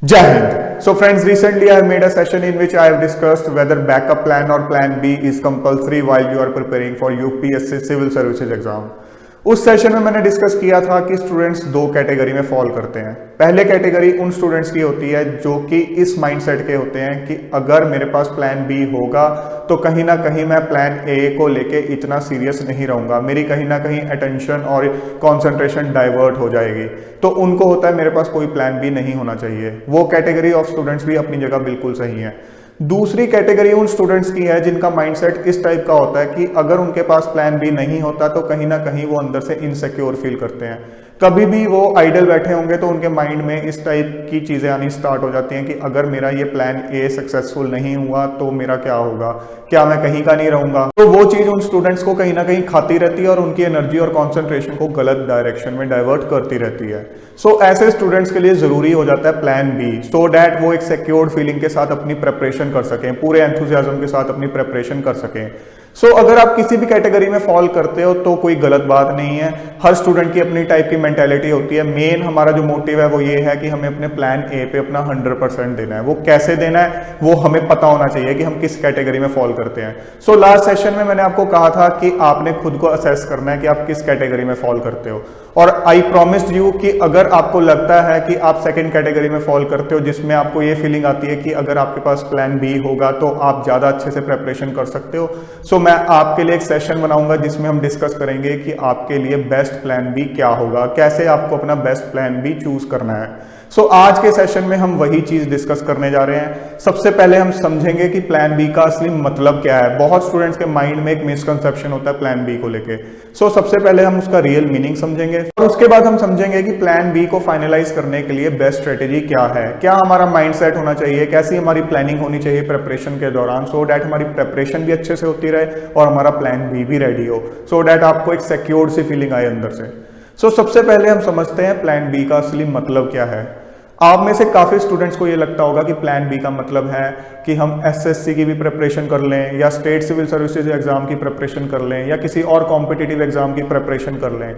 Jai Hind. So friends, recently I have made a session in which I have discussed whether backup plan or plan B is compulsory while you are preparing for UPSC Civil Services exam. उस session में मैंने discuss किया था कि students दो category में fall करते हैं। पहले कैटेगरी उन स्टूडेंट्स की होती है जो कि इस माइंडसेट के होते हैं कि अगर मेरे पास प्लान बी होगा तो कहीं ना कहीं मैं प्लान ए को लेके इतना सीरियस नहीं रहूँगा, मेरी कहीं ना कहीं अटेंशन और कॉन्सेंट्रेशन डाइवर्ट हो जाएगी। तो उनको होता है मेरे पास कोई प्लान बी नहीं होना चाहिए। वो कैटेगरी ऑफ स्टूडेंट्स भी अपनी जगह बिल्कुल सही है। दूसरी कैटेगरी उन स्टूडेंट्स की है जिनका माइंडसेट इस टाइप का होता है कि अगर उनके पास प्लान बी नहीं होता तो कहीं ना कहीं वो अंदर से इनसिक्योर फील करते हैं। कभी भी वो आइडल बैठे होंगे तो उनके माइंड में इस टाइप की चीज़ें आनी स्टार्ट हो जाती हैं कि अगर मेरा ये प्लान ए सक्सेसफुल नहीं हुआ तो मेरा क्या होगा, क्या मैं कहीं का नहीं रहूँगा। तो वो चीज़ उन स्टूडेंट्स को कहीं ना कहीं खाती रहती है और उनकी एनर्जी और कॉन्सेंट्रेशन को गलत डायरेक्शन में डाइवर्ट करती रहती है। सो ऐसे स्टूडेंट्स के लिए ज़रूरी हो जाता है प्लान बी, सो डैट वो एक सिक्योर्ड फीलिंग के साथ अपनी प्रेपरेशन कर सकें, पूरे एंथुसियाज्म के साथ अपनी प्रेपरेशन कर सकें। सो अगर आप किसी भी कैटेगरी में फॉल करते हो तो कोई गलत बात नहीं है। हर स्टूडेंट की अपनी टाइप की मेंटेलिटी होती है। मेन हमारा जो मोटिव है वो ये है कि हमें अपने प्लान ए पे अपना 100% देना है। वो कैसे देना है वो हमें पता होना चाहिए कि हम किस कैटेगरी में फॉल करते हैं। सो लास्ट सेशन में मैंने आपको कहा था कि आपने खुद को असेस करना है कि आप किस कैटेगरी में फॉल करते हो, और आई प्रॉमिस्ड यू कि अगर आपको लगता है कि आप सेकंड कैटेगरी में फॉल करते हो जिसमें आपको ये फीलिंग आती है कि अगर आपके पास प्लान बी होगा तो आप ज़्यादा अच्छे से प्रेपरेशन कर सकते हो, सो मैं आपके लिए एक सेशन बनाऊंगा जिसमें हम डिस्कस करेंगे कि आपके लिए बेस्ट प्लान बी क्या होगा, कैसे आपको अपना बेस्ट प्लान बी चूज करना है। सो आज के सेशन में हम वही चीज डिस्कस करने जा रहे हैं। सबसे पहले हम समझेंगे कि प्लान बी का असली मतलब क्या है। बहुत स्टूडेंट्स के माइंड में एक मिसकंसेप्शन होता है प्लान बी को लेके। सो सबसे पहले हम उसका रियल मीनिंग समझेंगे और उसके बाद हम समझेंगे कि प्लान बी को फाइनलाइज करने के लिए बेस्ट स्ट्रेटेजी क्या है, क्या हमारा माइंडसेट होना चाहिए, कैसी हमारी प्लानिंग होनी चाहिए प्रिपरेशन के दौरान, सो डैट हमारी प्रिपरेशन भी अच्छे से होती रहे और हमारा प्लान बी भी रेडी हो, सो डैट आपको एक सिक्योर्ड सी फीलिंग आए अंदर से। सो सबसे पहले हम समझते हैं प्लान बी का असली मतलब क्या है। आप में से काफ़ी स्टूडेंट्स को ये लगता होगा कि प्लान बी का मतलब है कि हम एसएससी की भी प्रिपरेशन कर लें या स्टेट सिविल सर्विसेज एग्जाम की प्रिपरेशन कर लें या किसी और कॉम्पिटिटिव एग्जाम की प्रिपरेशन कर लें।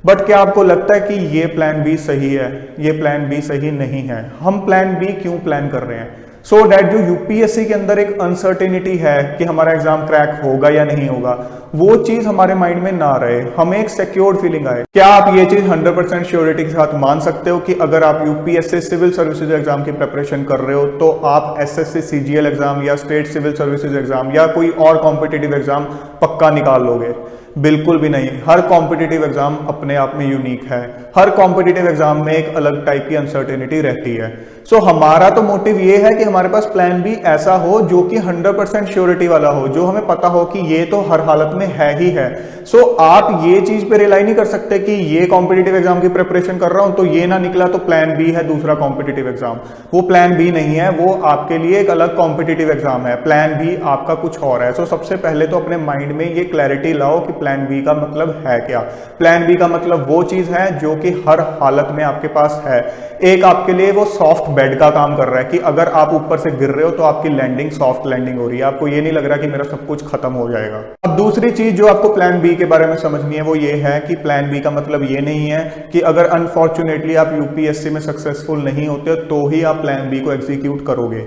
बट क्या आपको लगता है कि ये प्लान बी सही है? ये प्लान बी सही नहीं है। हम प्लान बी क्यों प्लान कर रहे हैं? सो डैट जो यूपीएससी के अंदर एक अनसर्टेनिटी है कि हमारा एग्जाम क्रैक होगा या नहीं होगा, वो चीज हमारे माइंड में ना रहे, हमें एक सिक्योर्ड फीलिंग आए। क्या आप ये चीज 100% श्योरिटी के साथ मान सकते हो कि अगर आप यूपीएससी सिविल सर्विसेज एग्जाम की प्रिपरेशन कर रहे हो तो आप एसएससी सीजीएल एग्जाम या स्टेट सिविल सर्विसेज एग्जाम या कोई और कॉम्पिटिटिव एग्जाम पक्का निकाल लोगे? बिल्कुल भी नहीं। हर कॉम्पिटिटिव एग्जाम अपने आप में यूनिक है। हर कॉम्पिटिटिव एग्जाम में एक अलग टाइप की अनसर्टेनिटी रहती है। सो हमारा तो मोटिव ये है कि हमारे पास प्लान बी ऐसा हो जो कि 100% श्योरिटी वाला हो, जो हमें पता हो कि ये तो हर हालत में है ही है। सो आप ये चीज पे रिलाई नहीं कर सकते कि ये कॉम्पिटिटिव एग्जाम की प्रिपरेशन कर रहा हूं तो ये ना निकला तो प्लान बी है दूसरा कॉम्पिटिटिव एग्जाम। वो प्लान बी नहीं है, वो आपके लिए एक अलग कॉम्पिटिटिव एग्जाम है। प्लान बी आपका कुछ और है। सो सबसे पहले तो अपने माइंड में ये क्लैरिटी लाओ कि प्लान बी का मतलब है क्या। प्लान बी का मतलब वो चीज है जो कि हर हालत में आपके पास है। एक आपके लिए वो सॉफ्ट बेड का काम कर रहा है कि अगर आप ऊपर से गिर रहे हो तो आपकी लैंडिंग सॉफ्ट लैंडिंग हो रही है, आपको ये नहीं लग रहा कि मेरा सब कुछ खत्म हो जाएगा। अब दूसरी चीज जो आपको प्लान बी के बारे में समझनी है वो ये है कि प्लान बी का मतलब ये नहीं है कि अगर अनफॉर्चुनेटली आप यूपीएससी में सक्सेसफुल नहीं होते तो ही आप प्लान बी को एग्जीक्यूट करोगे।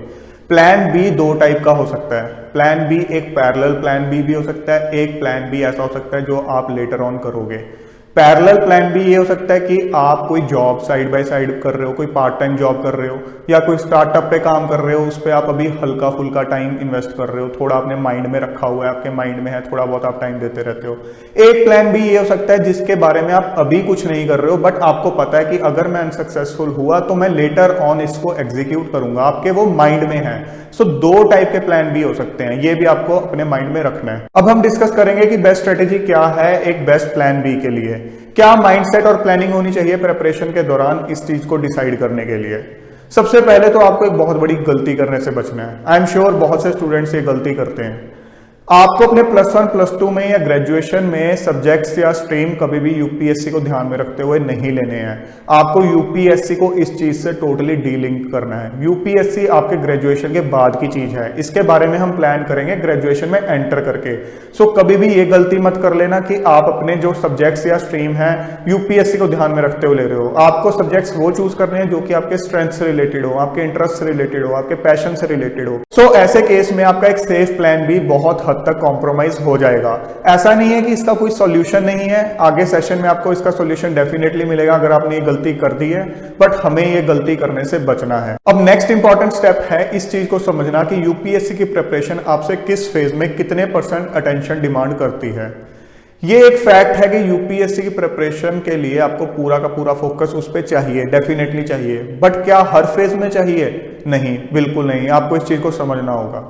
प्लान बी दो टाइप का हो सकता है। प्लान बी एक पैरेलल प्लान बी भी हो सकता है, एक प्लान बी ऐसा हो सकता है जो आप लेटर ऑन करोगे। पैरेलल प्लान बी ये हो सकता है कि आप कोई जॉब साइड बाय साइड कर रहे हो, कोई पार्ट टाइम जॉब कर रहे हो या कोई स्टार्टअप पे काम कर रहे हो, उस पर आप अभी हल्का फुल्का टाइम इन्वेस्ट कर रहे हो, थोड़ा अपने माइंड में रखा हुआ है, आपके माइंड में है, थोड़ा बहुत आप टाइम देते रहते हो। एक प्लान बी ये हो सकता है जिसके बारे में आप अभी कुछ नहीं कर रहे हो बट आपको पता है कि अगर मैं अनसक्सेसफुल हुआ तो मैं लेटर ऑन इसको एग्जीक्यूट करूंगा, आपके वो माइंड में है। सो दो टाइप के प्लान बी हो सकते हैं, ये भी आपको अपने माइंड में रखना है। अब हम डिस्कस करेंगे कि बेस्ट स्ट्रेटेजी क्या है एक बेस्ट प्लान बी के लिए। क्या माइंडसेट और प्लानिंग होनी चाहिए प्रिपरेशन के दौरान इस चीज को डिसाइड करने के लिए? सबसे पहले तो आपको एक बहुत बड़ी गलती करने से बचना है। आई एम श्योर बहुत से स्टूडेंट्स ये गलती करते हैं। आपको अपने +1 +2 में या ग्रेजुएशन में सब्जेक्ट्स या स्ट्रीम कभी भी यूपीएससी को ध्यान में रखते हुए नहीं लेने हैं। आपको यूपीएससी को इस चीज से टोटली डीलिंक करना है। यूपीएससी आपके ग्रेजुएशन के बाद की चीज है, इसके बारे में हम प्लान करेंगे ग्रेजुएशन में एंटर करके। सो कभी भी ये गलती मत कर लेना कि आप अपने जो सब्जेक्ट्स या स्ट्रीम है यूपीएससी को ध्यान में रखते हुए ले रहे हो। आपको सब्जेक्ट्स वो चूज करने हैं जो कि आपके स्ट्रेंथ से रिलेटेड हो, आपके इंटरेस्ट से रिलेटेड हो, आपके पैशन से रिलेटेड हो। सो ऐसे केस में आपका एक सेफ प्लान भी बहुत हद तक कॉम्प्रोमाइज हो जाएगा। ऐसा नहीं है कि इसका कोई सॉल्यूशन नहीं है, आगे सेशन में आपको इसका सॉल्यूशन डेफिनेटली मिलेगा अगर आपने ये गलती कर दी है, बट हमें ये गलती करने से बचना है। अब नेक्स्ट इंपॉर्टेंट स्टेप है इस चीज को समझना कि यूपीएससी की प्रिपरेशन आपसे किस फेज में कितने % अटेंशन डिमांड करती है। ये एक फैक्ट है कि यूपीएससी की प्रिपरेशन के लिए आपको पूरा का पूरा फोकस उस पर चाहिए, डेफिनेटली चाहिए, बट क्या हर फेज में चाहिए? नहीं, बिल्कुल नहीं। आपको इस चीज को समझना होगा।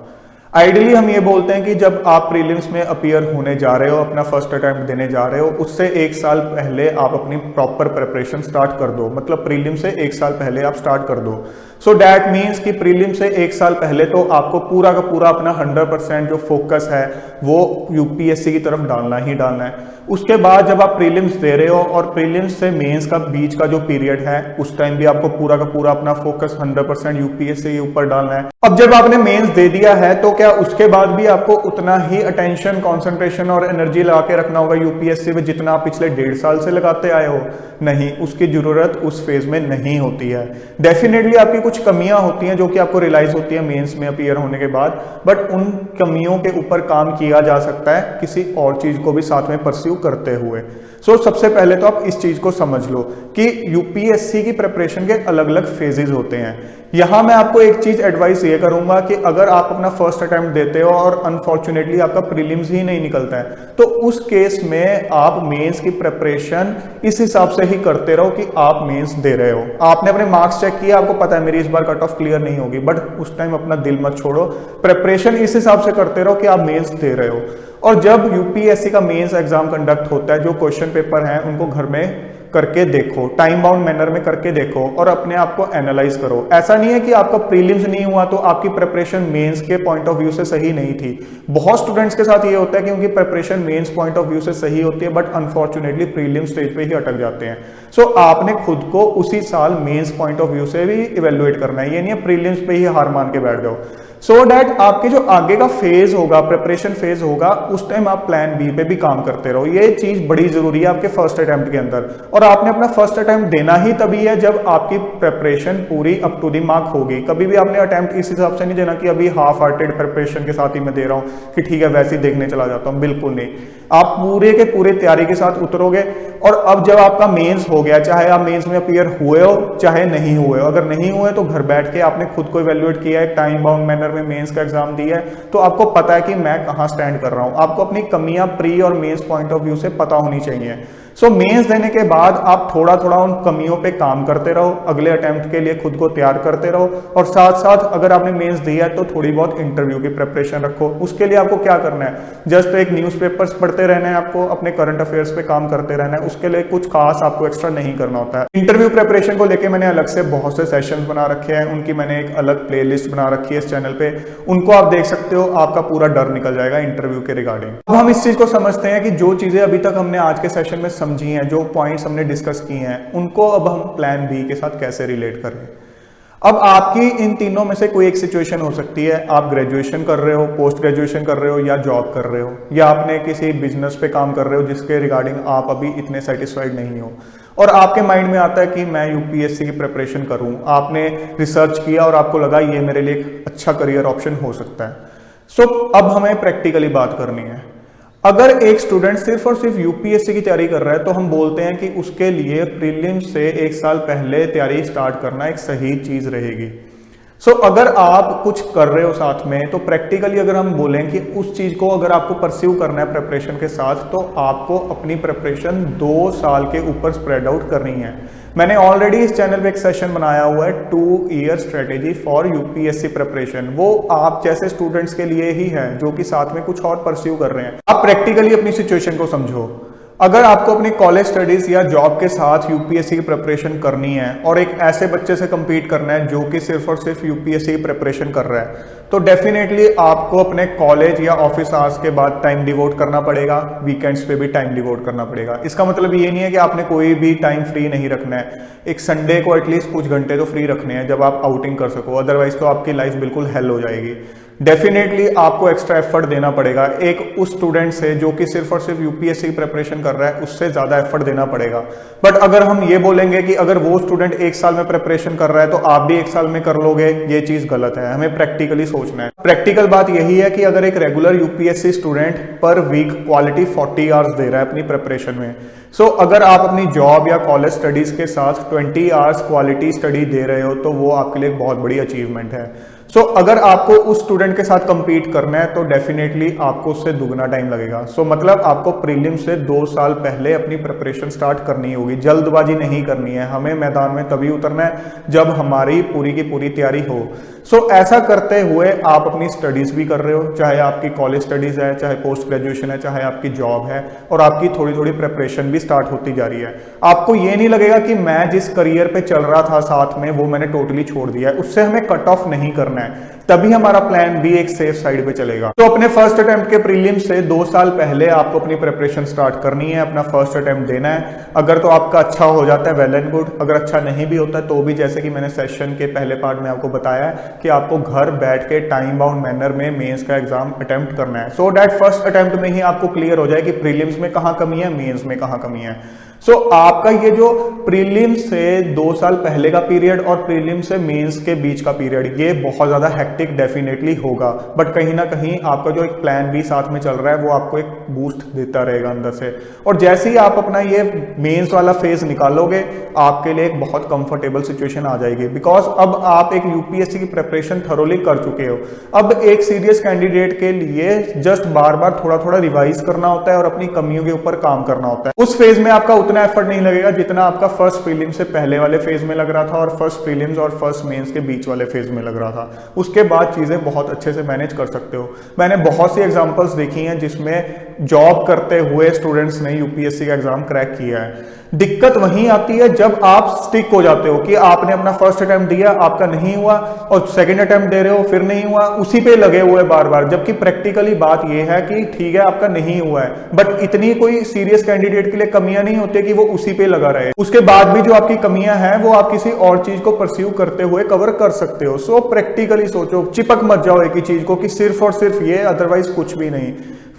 आइडियली हम ये बोलते हैं कि जब आप प्रीलिम्स में अपीयर होने जा रहे हो, अपना फर्स्ट अटेम्प्ट देने जा रहे हो, उससे 1 साल पहले आप अपनी प्रॉपर प्रिपरेशन स्टार्ट कर दो। मतलब प्रीलिम से 1 साल पहले आप स्टार्ट कर दो। सो दैट मीन्स कि प्रीलिम से 1 साल पहले तो आपको पूरा का पूरा अपना 100% जो फोकस है वो यूपीएससी की तरफ डालना ही डालना है। उसके बाद जब आप प्रीलिम्स दे रहे हो और प्रीलिम्स से मेंस का बीच का जो पीरियड है उस टाइम भी आपको पूरा का पूरा अपना फोकस 100% यूपीएससी के ऊपर डालना है। अब जब आपने मेंस दे दिया है तो क्या उसके बाद भी आपको उतना ही अटेंशन, कंसंट्रेशन और एनर्जी लगा के रखना होगा यूपीएससी में जितना आप पिछले 1.5 साल से लगाते आए हो? नहीं, उसकी जरूरत उस फेज में नहीं होती है। डेफिनेटली आपकी कुछ कमियां होती हैं जो कि आपको रियलाइज होती है मेंस में अपीयर होने के बाद, बट उन कमियों के ऊपर काम किया जा सकता है किसी और चीज को भी साथ में परस्यू करते हुए। सो सबसे पहले तो आप इस चीज को समझ लो कि यूपीएससी की प्रिपरेशन के अलग अलग फेजेस होते हैं। यहां मैं आपको एक चीज एडवाइस ये करूंगा कि अगर आप अपना फर्स्ट अटेम्प्ट देते हो और अनफॉर्चुनेटली आपका प्रीलिम्स ही नहीं निकलता है तो उस केस में आप मेंस की प्रिपरेशन इस हिसाब से ही करते रहो कि आप मेंस दे रहे हो। आपने अपने मार्क्स चेक किया, आपको पता है मेरी इस बार कट ऑफ क्लियर नहीं होगी, बट उस टाइम अपना दिल मत छोड़ो, प्रिपरेशन इस हिसाब से करते रहो कि आप मेंस दे रहे हो। और जब यूपीएससी का मेंस एग्जाम कंडक्ट होता है, जो क्वेश्चन पेपर हैं उनको घर में करके देखो, टाइम बाउंड मैनर में करके देखो और अपने आप को एनालाइज करो। ऐसा नहीं है कि आपका प्रीलिम्स नहीं हुआ तो आपकी प्रिपरेशन मेंस के पॉइंट ऑफ व्यू से सही नहीं थी। बहुत स्टूडेंट्स के साथ ये होता है कि उनकी preparation mains point of view से सही होती है बट अनफॉर्चुनेटली प्रीलिम स्टेज पे ही अटक जाते हैं। सो आपने खुद को उसी साल मेंस पॉइंट ऑफ व्यू से भी इवेल्युएट करना है, ये नहीं है प्रीलिम्स पे ही हार मान के बैठ जाओ। सो डैट आपके जो आगे का फेज होगा, प्रिपरेशन फेज होगा, उस टाइम आप प्लान बी पे भी काम करते रहो। ये चीज बड़ी जरूरी है आपके फर्स्ट अटेम्प्ट के अंदर, और आपने अपना फर्स्ट अटेम्प्ट देना ही तभी है जब आपकी प्रिपरेशन पूरी अप टू दी मार्क होगी। कभी भी आपने अटेम्प्ट इस हिसाब से नहीं देना कि अभी हाफ हार्टेड प्रिपरेशन के साथ ही मैं दे रहा हूँ कि ठीक है वैसे ही देखने चला जाता हूँ, बिल्कुल नहीं। आप पूरे के पूरे तैयारी के साथ उतरोगे और अब जब आपका मेंस हो गया, चाहे आप मेंस में अपीयर हुए हो चाहे नहीं हुए हो, अगर नहीं हुए तो घर बैठ के आपने खुद को इवैल्यूएट किया है, टाइम बाउंड मैनर में मेंस का एग्जाम दिया है, तो आपको पता है कि मैं कहां स्टैंड कर रहा हूं। आपको अपनी कमियां प्री और मेंस पॉइंट ऑफ व्यू से पता होनी चाहिए। सो मेंस देने के बाद आप थोड़ा थोड़ा उन कमियों पे काम करते रहो, अगले अटेम्प्ट के लिए खुद को तैयार करते रहो, और साथ साथ अगर आपने मेंस दिया है तो थोड़ी बहुत इंटरव्यू की प्रिपरेशन रखो। उसके लिए आपको क्या करना है, जस्ट एक न्यूज़पेपर्स पढ़ते रहना है, आपको अपने करंट अफेयर्स पे काम करते रहना है। उसके लिए कुछ खास आपको एक्स्ट्रा नहीं करना होता है। इंटरव्यू प्रिपरेशन को लेकर मैंने अलग से बहुत से सेशंस बना रखे हैं, उनकी मैंने एक अलग प्लेलिस्ट बना रखी है इस चैनल पे, उनको आप देख सकते हो। आपका पूरा डर निकल जाएगा इंटरव्यू के रिगार्डिंग। अब हम इस चीज को समझते हैं कि जो चीजें अभी तक हमने आज के सेशन में समझी हैं, जो पॉइंट्स हमने डिस्कस किए हैं, उनको अब हम प्लान बी के साथ कैसे रिलेट करें। अब आपकी इन तीनों में से कोई एक सिचुएशन हो सकती है, आप ग्रेजुएशन कर रहे हो, पोस्ट ग्रेजुएशन कर रहे हो, या जॉब कर रहे हो, या आपने किसी बिजनेस पे काम कर रहे हो जिसके रिगार्डिंग आप अभी इतने सेटिस्फाइड नहीं हो, और आपके माइंड में आता है कि मैं यूपीएससी की प्रिपरेशन करूं। आपने रिसर्च किया और आपको लगा ये मेरे लिए एक अच्छा करियर ऑप्शन हो सकता है। सो अब हमें प्रैक्टिकली बात करनी है। अगर एक स्टूडेंट सिर्फ और सिर्फ यूपीएससी की तैयारी कर रहा है तो हम बोलते हैं कि उसके लिए प्रीलिम्स से 1 साल पहले तैयारी स्टार्ट करना एक सही चीज रहेगी। सो अगर आप कुछ कर रहे हो साथ में, तो प्रैक्टिकली अगर हम बोलें कि उस चीज को अगर आपको परस्यू करना है प्रिपरेशन के साथ, तो आपको अपनी प्रिपरेशन 2 साल के ऊपर स्प्रेड आउट करनी है। मैंने ऑलरेडी इस चैनल पे एक सेशन बनाया हुआ है 2 year strategy for UPSC preparation. वो आप जैसे स्टूडेंट्स के लिए ही है जो कि साथ में कुछ और परस्यू कर रहे हैं। आप प्रैक्टिकली अपनी सिचुएशन को समझो। अगर आपको अपनी कॉलेज स्टडीज या जॉब के साथ यूपीएससी की प्रिपरेशन करनी है और एक ऐसे बच्चे से compete करना है जो कि सिर्फ और सिर्फ यूपीएससी की प्रिपरेशन कर रहा है, तो डेफिनेटली आपको अपने कॉलेज या ऑफिस आवर्स के बाद टाइम डिवोट करना पड़ेगा, वीकेंड्स पे भी टाइम डिवोट करना पड़ेगा। इसका मतलब ये नहीं है कि आपने कोई भी टाइम फ्री नहीं रखना है, एक संडे को एटलीस्ट कुछ घंटे तो फ्री रखने हैं जब आप आउटिंग कर सको, अदरवाइज तो आपकी लाइफ बिल्कुल हेल हो जाएगी। डेफिनेटली आपको एक्स्ट्रा एफर्ट देना पड़ेगा, एक उस स्टूडेंट से जो कि सिर्फ और सिर्फ यूपीएससी की प्रिपरेशन कर रहा है उससे ज्यादा एफर्ट देना पड़ेगा। बट अगर हम ये बोलेंगे कि अगर वो स्टूडेंट एक साल में प्रिपरेशन कर रहा है तो आप भी एक साल में कर लोगे, ये चीज गलत है। हमें प्रैक्टिकली सोचना है। प्रैक्टिकल बात यही है कि अगर एक regular UPSC student per week quality 40 hours दे रहा है अपनी प्रिपरेशन में, सो अगर आप अपनी जॉब या कॉलेज स्टडीज के साथ 20 आवर्स क्वालिटी स्टडी दे रहे हो तो वो आपके लिए बहुत बड़ी अचीवमेंट है। सो अगर आपको उस स्टूडेंट के साथ compete करना है तो डेफिनेटली आपको उससे दुगना टाइम लगेगा। सो मतलब आपको प्रीलिम से 2 साल पहले अपनी प्रिपरेशन स्टार्ट करनी होगी, जल्दबाजी नहीं करनी है। हमें मैदान में तभी उतरना है जब हमारी पूरी की पूरी तैयारी हो। सो ऐसा करते हुए आप अपनी स्टडीज भी कर रहे हो, चाहे आपकी कॉलेज स्टडीज है, चाहे पोस्ट ग्रेजुएशन है, चाहे आपकी जॉब है, और आपकी थोड़ी थोड़ी प्रिपरेशन भी स्टार्ट होती जा रही है। आपको ये नहीं लगेगा कि मैं जिस करियर पे चल रहा था साथ में वो मैंने टोटली छोड़ दिया है, उससे हमें कट ऑफ नहीं करना है, तभी हमारा प्लान भी एक सेफ साइड पे चलेगा। तो अपने फर्स्ट अटेम्प्ट के प्रीलिम से 2 साल पहले आपको अपनी प्रिपरेशन स्टार्ट करनी है, अपना फर्स्ट अटेम्प्ट देना है। अगर तो आपका अच्छा हो जाता है वेल एंड गुड, अगर अच्छा नहीं भी होता तो भी जैसे कि मैंने सेशन के पहले पार्ट में आपको बताया है कि आपको घर बैठ के टाइम बाउंड मैनर में मेंस का एग्जाम अटेम्प्ट करना है, सो दैट फर्स्ट अटेम्प्ट में ही आपको क्लियर हो जाए कि प्रीलिम्स में कहाँ कमी है, मेंस में कहाँ कमी है। सो आपका ये जो प्रीलिम से 2 साल पहले का पीरियड और प्रीलिम से मेंस के बीच का पीरियड, ये बहुत ज्यादा हेक्टिक डेफिनेटली होगा, बट कहीं ना कहीं आपका जो एक प्लान भी साथ में चल रहा है वो आपको एक बूस्ट देता रहेगा अंदर से। और जैसे ही आप अपना ये मेंस वाला फेज निकालोगे आपके लिए एक बहुत कंफर्टेबल सिचुएशन आ जाएगी, बिकॉज अब आप एक यूपीएससी की प्रिपरेशन थरोली कर चुके हो। अब एक सीरियस कैंडिडेट के लिए जस्ट बार बार थोड़ा थोड़ा रिवाइज करना होता है और अपनी कमियों के ऊपर काम करना होता है। उस फेज में आपका उतना एफर्ट नहीं लगेगा जितना आपका फर्स्ट प्रीलिम से पहले वाले फेज में लग रहा था और फर्स्ट प्रीलिम्स और फर्स्ट मेंस के बीच वाले फेज में लग रहा था। उसके बाद चीजें बहुत अच्छे से मैनेज कर सकते हो। मैंने बहुत सी एग्जांपल्स देखी हैं जिसमें जॉब करते हुए स्टूडेंट्स ने यूपीएससी का एग्जाम क्रैक किया है। दिक्कत वहीं आती है जब आप स्टिक हो जाते हो कि आपने अपना फर्स्ट अटेम्प्ट दिया, आपका नहीं हुआ, और सेकंड अटेम्प्ट दे रहे हो, फिर नहीं हुआ, उसी पे लगे हुए बार बार। जबकि प्रैक्टिकली बात यह है कि ठीक है आपका नहीं हुआ है, बट इतनी कोई सीरियस कैंडिडेट के लिए कमियां नहीं होती कि वो उसी पे लगा रहे। उसके बाद भी जो आपकी कमियां हैं वो आप किसी और चीज को परस्यू करते हुए कवर कर सकते हो। सो प्रैक्टिकली सोचो, चिपक मत जाओ एक ही चीज को कि सिर्फ और सिर्फ ये, अदरवाइज कुछ भी नहीं।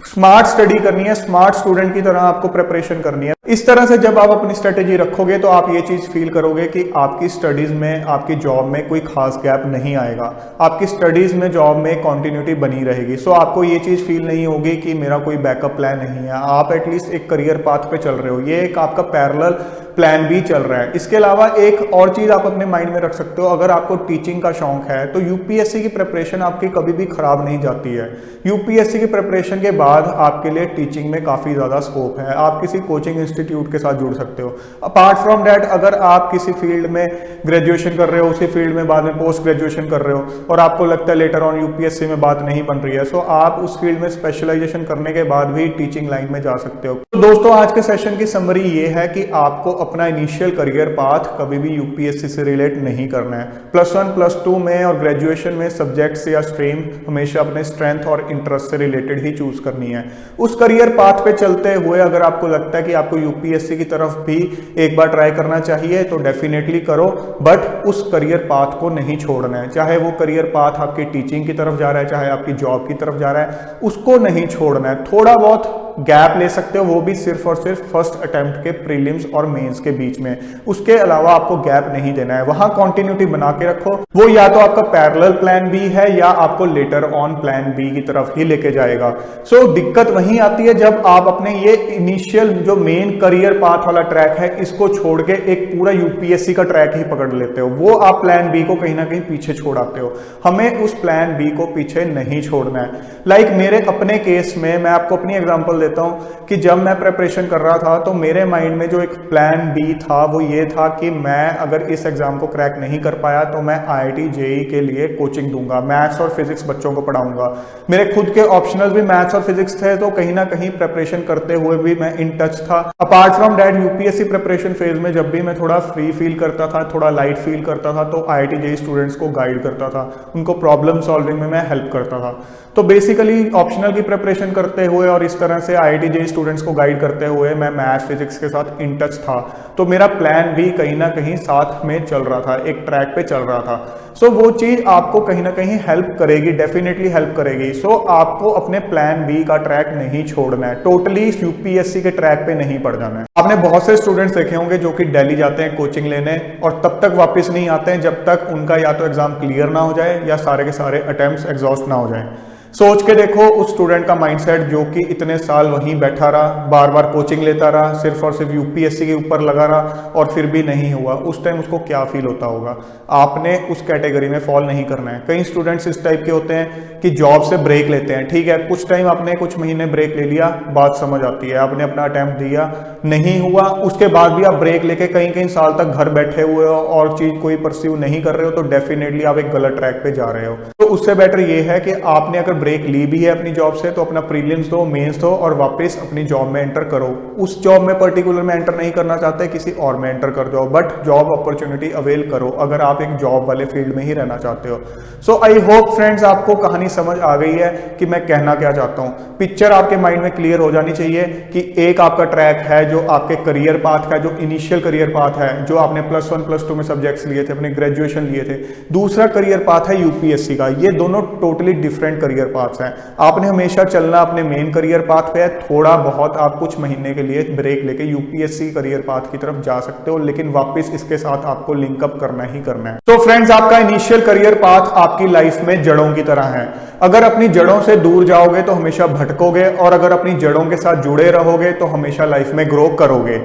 स्मार्ट स्टडी करनी है, स्मार्ट स्टूडेंट की तरह आपको प्रिपरेशन करनी है। इस तरह से जब आप अपनी स्ट्रेटेजी रखोगे तो आप ये चीज फील करोगे कि आपकी स्टडीज में, आपकी जॉब में कोई खास गैप नहीं आएगा, आपकी स्टडीज में, जॉब में कंटिन्यूटी बनी रहेगी। सो आपको ये चीज फील नहीं होगी कि मेरा कोई बैकअप प्लान नहीं है, आप एटलीस्ट एक करियर पाथ पे चल रहे हो, ये एक आपका पैरेलल प्लान भी चल रहा है। इसके अलावा एक और चीज आप अपने माइंड में रख सकते हो, अगर आपको टीचिंग का शौक है तो यूपीएससी की प्रिपरेशन आपकी कभी भी खराब नहीं जाती है। यूपीएससी की प्रिपरेशन के बाद आपके लिए टीचिंग में काफी ज्यादा स्कोप है, आप किसी कोचिंग इंस्टीट्यूट के साथ जुड़ सकते हो। अपार्ट फ्रॉम दैट, अगर आप किसी फील्ड में ग्रेजुएशन कर रहे हो, उसी फील्ड में बाद में पोस्ट ग्रेजुएशन कर रहे हो और आपको लगता है लेटर ऑन यूपीएससी में बात नहीं बन रही है, सो आप उस फील्ड में स्पेशलाइजेशन करने के बाद भी टीचिंग लाइन में जा सकते हो। तो दोस्तों, आज के सेशन की समरी ये है कि आपको अपना इनिशियल करियर पाथ कभी भी यूपीएससी से रिलेट नहीं करना है। +1 +2 में और ग्रेजुएशन में सब्जेक्ट्स या स्ट्रीम हमेशा अपने स्ट्रेंथ और इंटरेस्ट से रिलेटेड ही चूज करनी है। उस करियर पाथ पे चलते हुए अगर आपको लगता है कि आपको यूपीएससी की तरफ भी एक बार ट्राई करना चाहिए तो डेफिनेटली करो, बट उस करियर पाथ को नहीं छोड़ना है। चाहे वो करियर पाथ आपकी टीचिंग की तरफ जा रहा है, चाहे आपकी जॉब की तरफ जा रहा है, उसको नहीं छोड़ना है। थोड़ा बहुत गैप ले सकते हो, वो भी सिर्फ और सिर्फ फर्स्ट अटेम्प्ट के प्रीलिम्स और मेंस के बीच में, उसके अलावा आपको गैप नहीं देना है। वहां कंटिन्यूटी बना के रखो, वो या तो आपका पैरेलल प्लान बी है या आपको लेटर ऑन प्लान बी की तरफ ही लेके जाएगा। सो दिक्कत वहीं आती है जब आप अपने ये इनिशियल जो मेन करियर पाथ वाला ट्रैक है इसको छोड़ के एक पूरा यूपीएससी का ट्रैक ही पकड़ लेते हो, वो आप प्लान बी को कहीं ना कहीं पीछे छोड़ाते हो। हमें उस प्लान बी को पीछे नहीं छोड़ना है। लाइक मेरे अपने केस में मैं आपको अपनी एग्जांपल देता हूँ कि जब मैं प्रिपरेशन कर रहा था तो मेरे माइंड में जो एक प्लान बी था वो ये था कि मैं अगर इस एग्जाम को क्रैक नहीं कर पाया तो मैं IIT JEE के लिए कोचिंग दूंगा, मैथ्स और फिजिक्स बच्चों को पढ़ाऊंगा। मेरे खुद के ऑप्शनल भी मैथ्स और फिजिक्स थे, तो कहीं ना कहीं प्रिपरेशन करते हुए भी मैं इन टच था। Apart from that UPSC preparation phase में जब भी मैं थोड़ा फ्री फील करता था, थोड़ा लाइट फील करता था, तो IIT JEE स्टूडेंट्स को गाइड करता था, उनको प्रॉब्लम सॉल्विंग में मैं हेल्प करता था। तो बेसिकली ऑप्शनल की प्रिपरेशन करते हुए और इस तरह से IIT JEE स्टूडेंट्स को गाइड करते हुए मैं मैथ्स फिजिक्स के साथ इन टच था। तो मेरा प्लान भी कहीं ना कहीं साथ में चल रहा था, एक ट्रैक पे चल रहा था। सो वो चीज आपको कहीं ना कहीं हेल्प करेगी, डेफिनेटली हेल्प करेगी। सो आपको अपने प्लान बी का ट्रैक नहीं छोड़ना है, टोटली यूपीएससी के ट्रैक पे नहीं पड़ जाना है। आपने बहुत से स्टूडेंट्स देखे होंगे जो कि दिल्ली जाते हैं कोचिंग लेने और तब तक वापस नहीं आते हैं जब तक उनका या तो एग्जाम क्लियर ना हो जाए या सारे के सारे अटेम्प्ट्स एग्जॉस्ट ना हो जाए। सोच के देखो उस स्टूडेंट का माइंडसेट जो कि इतने साल वहीं बैठा रहा, बार बार कोचिंग लेता रहा, सिर्फ और सिर्फ यूपीएससी के ऊपर लगा रहा और फिर भी नहीं हुआ, उस टाइम उसको क्या फील होता होगा। आपने उस कैटेगरी में फॉल नहीं करना है। कई स्टूडेंट्स इस टाइप के होते हैं कि जॉब से ब्रेक लेते हैं, ठीक है, कुछ टाइम आपने कुछ महीने ब्रेक ले लिया, बात समझ आती है, आपने अपना अटेम्प्ट दिया, नहीं हुआ, उसके बाद भी आप ब्रेक लेके कई कई साल तक घर बैठे हुए हो और चीज कोई परस्यू नहीं कर रहे हो, तो डेफिनेटली आप एक गलत ट्रैक पे जा रहे हो। तो उससे बेटर ये है कि आपने अगर ब्रेक ली भी है अपनी जॉब से तो अपना प्रीलिम्स दो, मेंस दो और वापस अपनी जॉब में एंटर करो। उस जॉब में पर्टिकुलर में एंटर नहीं करना चाहते, किसी और में एंटर कर जाओ, बट जॉब अपॉर्चुनिटी अवेल करो अगर आप एक जॉब वाले फील्ड में ही रहना चाहते हो। सो आई होप फ्रेंड्स आपको कहानी समझ आ गई है कि मैं कहना क्या चाहता हूँ। पिक्चर आपके माइंड में क्लियर हो जानी चाहिए कि एक आपका ट्रैक है जो आपके करियर पाथ का, जो इनिशियल करियर पाथ है, जो आपने +1 +2 में सब्जेक्ट्स लिए थे, अपने ग्रेजुएशन लिए थे। दूसरा करियर पाथ है यूपीएससी का। ये दोनों टोटली डिफरेंट करियर पाथ्स हैं। आपने हमेशा चलना अपने मेन करियर पाथ पे है, थोड़ा बहुत आप कुछ महीने के लिए ब्रेक लेके यूपीएससी करियर पाथ की तरफ जा सकते हो, लेकिन वापस इसके साथ आपको लिंकअप करना ही करना है। तो फ्रेंड्स आपका इनिशियल करियर पाथ आपकी लाइफ में जड़ों की तरह है। अगर अपनी जड़ों से दूर जाओगे तो हमेशा भटकोगे और अगर अपनी जड़ों के साथ जुड़े रहोगे तो हमेशा लाइफ में ग्रो करोगे।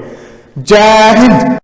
जय हिंद।